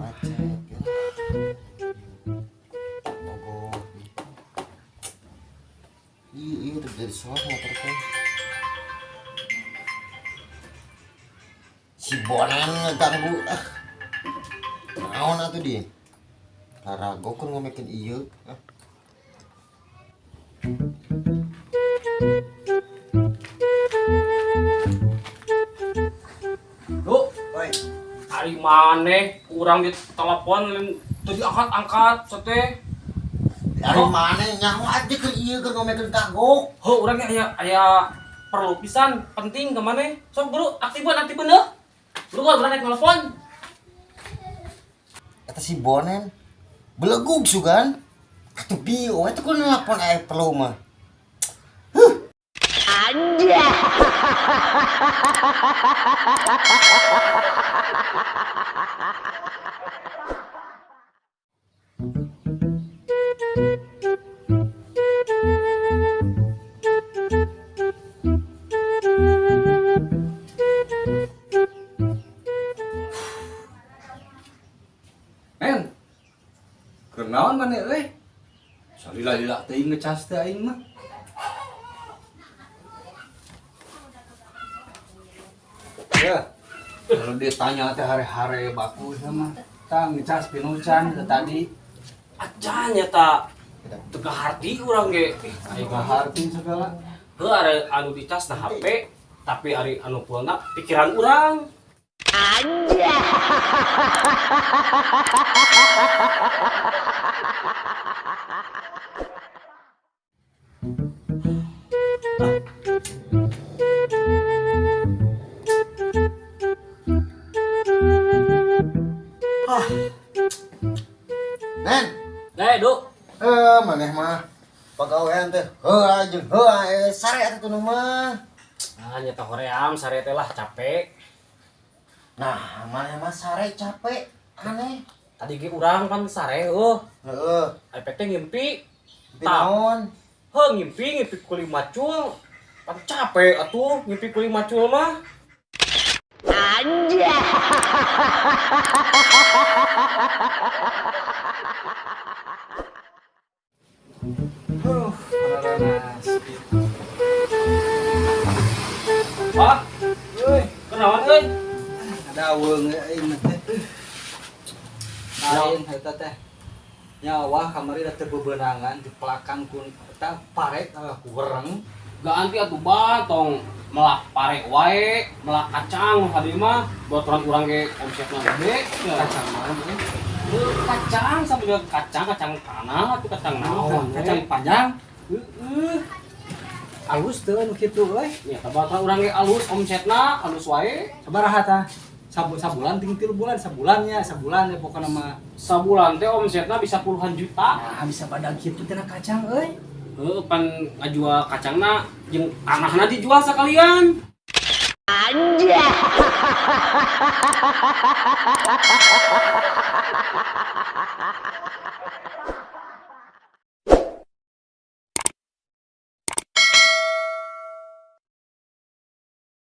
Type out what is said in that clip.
macet ya. Mogok. Iya terjadi soal motor teh. Si Bonen ngeganggu naon atuh dia karago kan ngomekin ieu Duh, hari maneh urang di telepon teu diangkat-angkat sate. dari mana nyawa aja ke ieu keur ngomekin kagok. Heuh urang aya perlu pisan penting ke maneh. Sok buru aktifan deuh. Buru urang naik telepon. Eta si Bonen belegug sugan atuh bio eta kun nelpon aya perlu mah. Anja. Men, kenaon mana euy? Salila-lila teuing ngecas teh aing mah. Ya, kalau ditanya teh hare-hare baku sama tang ngecas pinucan ke tadi. Acan nya teu kaharti urang ge. Aing ngaharti segala. Heuh are anu dicas na HP, tapi ari anu pulna pikiran urang. Anja. Nen Du. maneh mah pagawean teh heula jeung heula sare atuh nu mah. Nya teh hoream sare teh lah capek. Nah maneh mah sare capek aneh. Tadi ge urang pan sare Heeh. efek teh ngimpi. Tapi naon? Heuh ngimpi kuli macul. Pan capek atuh ngimpi kuli macul mah. Anja. Panas. Pak, Euy, kenaon euy? ada weung aing teh. Lain eta teh. Nyawa kamari da teu bebeunangan dipelakan ku eta parek ku wereng. Ganti atuh batong melak pare wae, melak kacang hadi mah botoran urang ge omsetna gede. Kacang mah Kacang sampai kacang tanah atau kacang naon? kacang panjang. Alus teu anu kitu euy. Ya tabata urang ge alus omsetna, alus wae. Sabaraha tah? Sabulan ting 3 bulan, sabulan ya pokona mah. Sabulan teh omsetna bisa puluhan juta. Nah, bisa badag kitu tina kacang euy. Heuh pan ngajual kacangna jeung tanahna dijual sakalian. Anja.